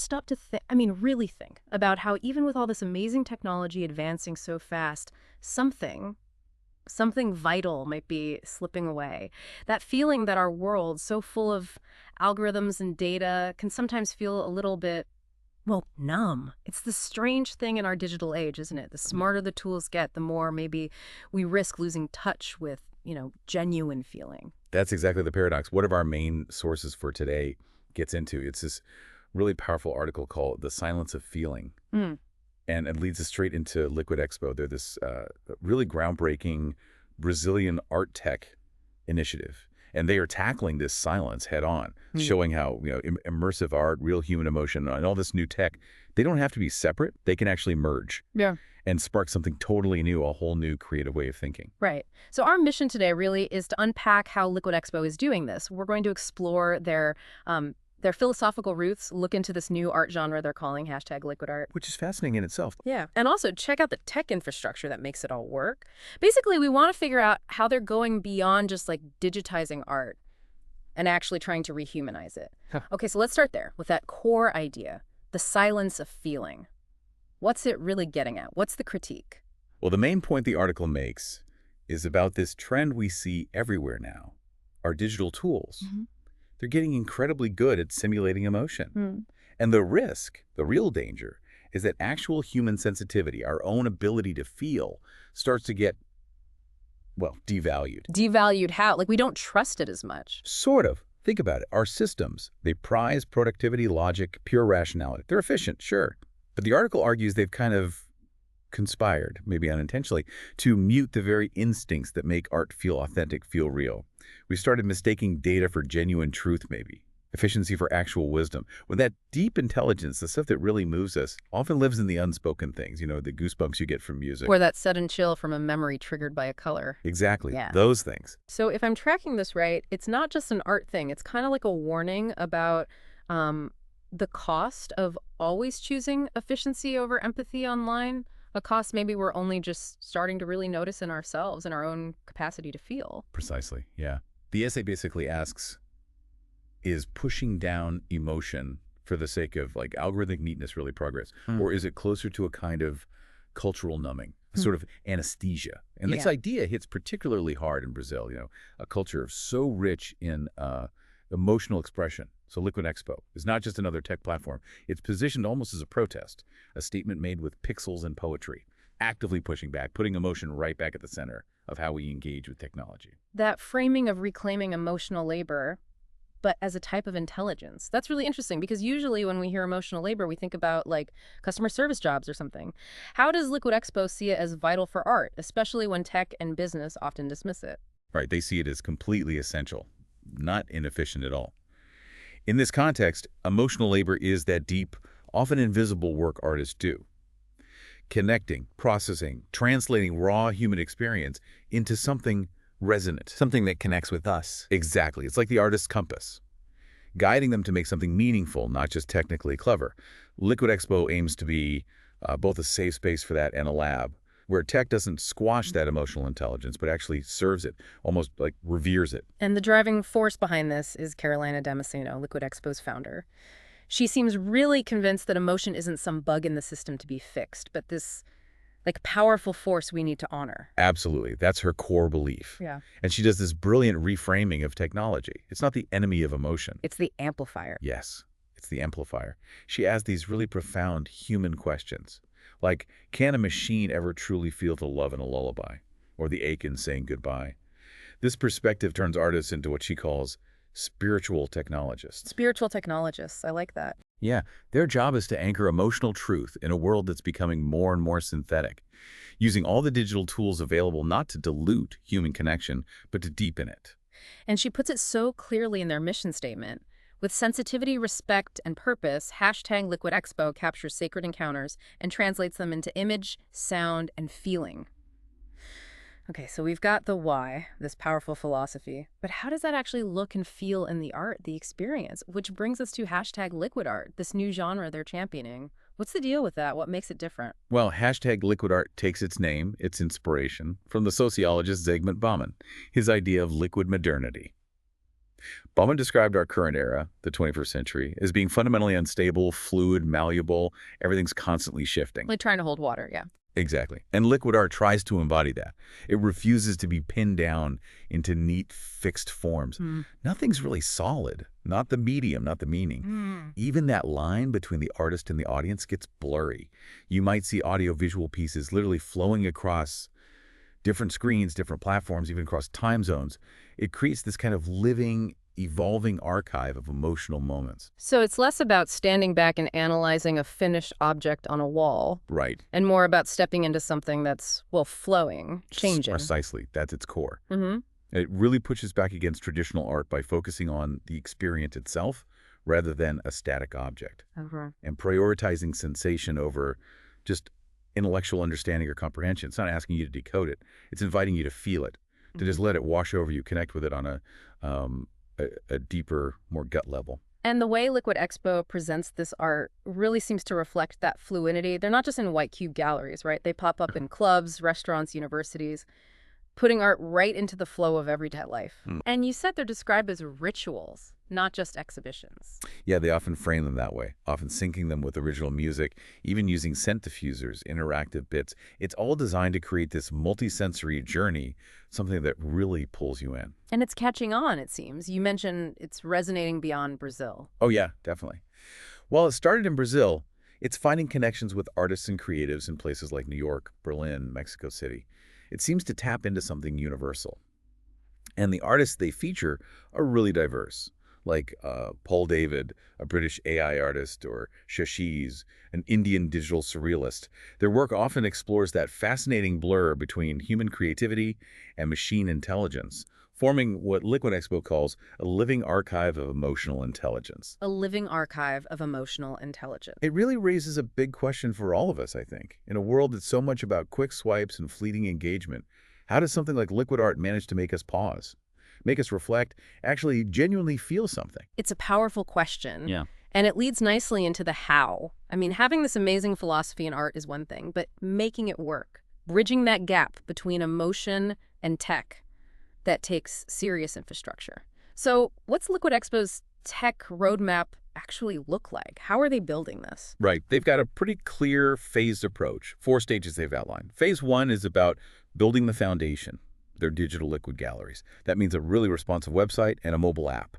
stopped to think, really think about how even with all this amazing technology advancing so fast, something vital might be slipping away? That feeling that our world, so full of algorithms and data, can sometimes feel a little bit, well, numb. It's the strange thing in our digital age, isn't it? The smarter the tools get, the more maybe we risk losing touch with, genuine feeling. That's exactly the paradox. One of our main sources for today gets into, it's this really powerful article called The Silence of Feeling. And it leads us straight into Liquid Expo. They're this really groundbreaking Brazilian art tech initiative. And they are tackling this silence head on, showing how immersive art, real human emotion, and all this new tech, they don't have to be separate. They can actually merge. Yeah. And spark something totally new, a whole new creative way of thinking. Right. So our mission today really is to unpack how Liquid Expo is doing this. We're going to explore their philosophical roots, look into this new art genre they're calling #LiquidArt. Which is fascinating in itself. Yeah. And also check out the tech infrastructure that makes it all work. Basically, we want to figure out how they're going beyond just like digitizing art and actually trying to rehumanize it. Okay, so let's start there with that core idea, the silence of feeling. What's it really getting at? What's the critique? Well, the main point the article makes is about this trend we see everywhere now. Our digital tools. They're getting incredibly good at simulating emotion. And the risk, the real danger, is that actual human sensitivity, our own ability to feel, starts to get, well, devalued. Devalued how? Like we don't trust it as much. Sort of. Think about it. Our systems, they prize productivity, logic, pure rationality. They're efficient, sure. But the article argues they've kind of conspired, maybe unintentionally, to mute the very instincts that make art feel authentic, feel real. We started mistaking data for genuine truth, maybe. Efficiency for actual wisdom. When that deep intelligence, the stuff that really moves us, often lives in the unspoken things, the goosebumps you get from music. Or that sudden chill from a memory triggered by a color. Exactly. Those things. So if I'm tracking this right, it's not just an art thing. It's kind of like a warning about the cost of always choosing efficiency over empathy online. A cost maybe we're only just starting to really notice in ourselves and our own capacity to feel. Precisely, yeah. The essay basically asks, is pushing down emotion for the sake of like algorithmic neatness really progress? Or is it closer to a kind of cultural numbing, sort of anesthesia? And this idea hits particularly hard in Brazil, a culture so rich in emotional expression. So Liquid Expo is not just another tech platform. It's positioned almost as a protest, a statement made with pixels and poetry, actively pushing back, putting emotion right back at the center of how we engage with technology. That framing of reclaiming emotional labor, but as a type of intelligence, that's really interesting because usually when we hear emotional labor, we think about like customer service jobs or something. How does Liquid Expo see it as vital for art, especially when tech and business often dismiss it? Right, they see it as completely essential, not inefficient at all. In this context, emotional labor is that deep, often invisible work artists do. Connecting, processing, translating raw human experience into something resonant. Something that connects with us. Exactly. It's like the artist's compass, guiding them to make something meaningful, not just technically clever. Liquid Expo aims to be both a safe space for that and a lab, where tech doesn't squash that emotional intelligence, but actually serves it, almost like reveres it. And the driving force behind this is Carolina Damasceno, Liquid Expo's founder. She seems really convinced that emotion isn't some bug in the system to be fixed, but this like powerful force we need to honor. Absolutely. That's her core belief. Yeah. And she does this brilliant reframing of technology. It's not the enemy of emotion. It's the amplifier. Yes, it's the amplifier. She asks these really profound human questions. Like, can a machine ever truly feel the love in a lullaby or the ache in saying goodbye? This perspective turns artists into what she calls spiritual technologists. Spiritual technologists. I like that. Yeah, their job is to anchor emotional truth in a world that's becoming more and more synthetic, using all the digital tools available not to dilute human connection, but to deepen it. And she puts it so clearly in their mission statement. With sensitivity, respect, and purpose, #Liquid Expo captures sacred encounters and translates them into image, sound, and feeling. Okay, so we've got the why, this powerful philosophy, but how does that actually look and feel in the art, the experience? Which brings us to #LiquidArt, this new genre they're championing. What's the deal with that? What makes it different? Well, #LiquidArt takes its name, its inspiration, from the sociologist Zygmunt Bauman, his idea of liquid modernity. Bauman described our current era, the 21st century, as being fundamentally unstable, fluid, malleable. Everything's constantly shifting. Like trying to hold water, yeah. Exactly. And liquid art tries to embody that. It refuses to be pinned down into neat, fixed forms. Nothing's really solid. Not the medium, not the meaning. Even that line between the artist and the audience gets blurry. You might see audiovisual pieces literally flowing across different screens, different platforms, even across time zones. It creates this kind of living, evolving archive of emotional moments. So it's less about standing back and analyzing a finished object on a wall. Right. And more about stepping into something that's, well, flowing, changing. Precisely. That's its core. Mm-hmm. It really pushes back against traditional art by focusing on the experience itself rather than a static object. Okay. And prioritizing sensation over just intellectual understanding or comprehension. It's not asking you to decode it. It's inviting you to feel it, to just let it wash over you, connect with it on a deeper, more gut level. And the way Liquid Expo presents this art really seems to reflect that fluidity. They're not just in white cube galleries, right? They pop up in clubs, restaurants, universities, putting art right into the flow of everyday life. And you said they're described as rituals, not just exhibitions. Yeah, they often frame them that way, often syncing them with original music, even using scent diffusers, interactive bits. It's all designed to create this multisensory journey, something that really pulls you in. And it's catching on, it seems. You mentioned it's resonating beyond Brazil. Oh yeah, definitely. While it started in Brazil, it's finding connections with artists and creatives in places like New York, Berlin, Mexico City. It seems to tap into something universal. And the artists they feature are really diverse, like Paul David, a British AI artist, or 𝗧𝗓𝗔𝗧𝗔𝗡, an Indian digital surrealist. Their work often explores that fascinating blur between human creativity and machine intelligence, forming what Liquid Expo calls a living archive of emotional intelligence. A living archive of emotional intelligence. It really raises a big question for all of us, I think. In a world that's so much about quick swipes and fleeting engagement, how does something like liquid art manage to make us pause, make us reflect, actually genuinely feel something? It's a powerful question. Yeah. And it leads nicely into the how. I mean, having this amazing philosophy in art is one thing, but making it work, bridging that gap between emotion and tech, that takes serious infrastructure. So what's Liquid Expo's tech roadmap actually look like? How are they building this? Right. They've got a pretty clear phased approach. 4 stages they've outlined. Phase 1 is about building the foundation, their digital liquid galleries. That means a really responsive website and a mobile app.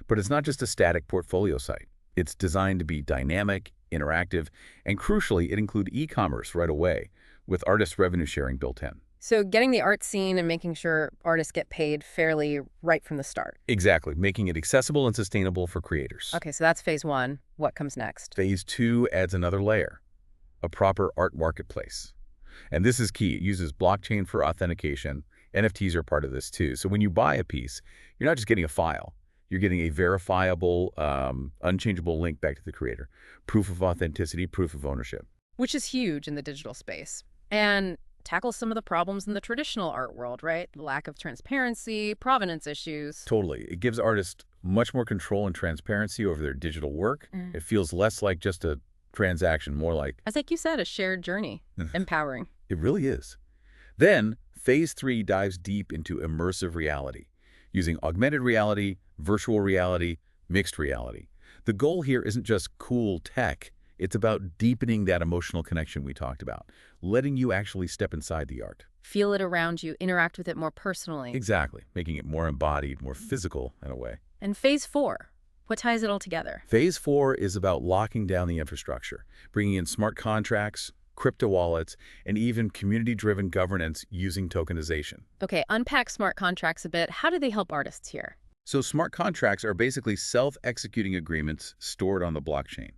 But it's not just a static portfolio site. It's designed to be dynamic, interactive, and crucially, it includes e-commerce right away, with artist revenue sharing built in. So getting the art scene and making sure artists get paid fairly right from the start. Exactly, making it accessible and sustainable for creators. Okay, so that's phase 1. What comes next? Phase 2 adds another layer, a proper art marketplace. And this is key. It uses blockchain for authentication. NFTs are part of this too. So when you buy a piece, you're not just getting a file. You're getting a verifiable, unchangeable link back to the creator. Proof of authenticity, proof of ownership. Which is huge in the digital space. And tackles some of the problems in the traditional art world, right? The lack of transparency, provenance issues. Totally. It gives artists much more control and transparency over their digital work. It feels less like just a transaction, more like... As like you said, a shared journey. Empowering. It really is. Then, phase 3 dives deep into immersive reality, using augmented reality, virtual reality, mixed reality. The goal here isn't just cool tech. It's about deepening that emotional connection we talked about, letting you actually step inside the art. Feel it around you, interact with it more personally. Exactly, making it more embodied, more physical in a way. And phase 4, what ties it all together? Phase 4 is about locking down the infrastructure, bringing in smart contracts, crypto wallets, and even community-driven governance using tokenization. Okay, unpack smart contracts a bit. How do they help artists here? So smart contracts are basically self-executing agreements stored on the blockchain.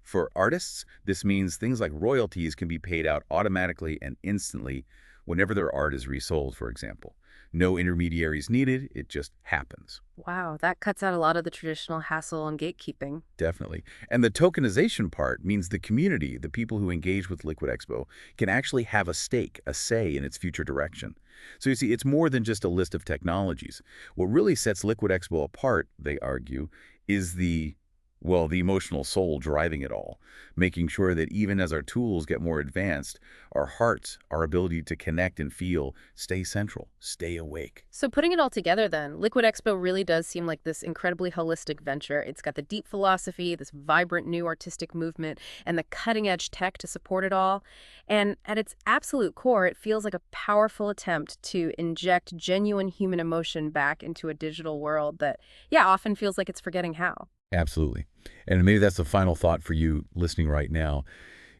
For artists, this means things like royalties can be paid out automatically and instantly whenever their art is resold, for example. No intermediaries needed, it just happens. Wow, that cuts out a lot of the traditional hassle and gatekeeping. Definitely. And the tokenization part means the community, the people who engage with Liquid Expo, can actually have a stake, a say in its future direction. So you see, it's more than just a list of technologies. What really sets Liquid Expo apart, they argue, is the Well, the emotional soul driving it all, making sure that even as our tools get more advanced, our hearts, our ability to connect and feel, stay central, stay awake. So putting it all together then, Liquid Expo really does seem like this incredibly holistic venture. It's got the deep philosophy, this vibrant new artistic movement, and the cutting-edge tech to support it all. And at its absolute core, it feels like a powerful attempt to inject genuine human emotion back into a digital world that, yeah, often feels like it's forgetting how. Absolutely. And maybe that's the final thought for you listening right now.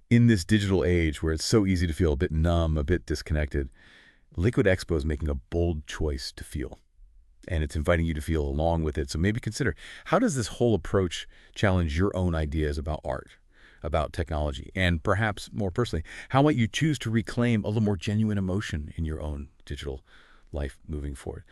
In this digital age where it's so easy to feel a bit numb, a bit disconnected, Liquid Expo is making a bold choice to feel. And it's inviting you to feel along with it. So maybe consider, how does this whole approach challenge your own ideas about art, about technology, and perhaps more personally, how might you choose to reclaim a little more genuine emotion in your own digital life moving forward?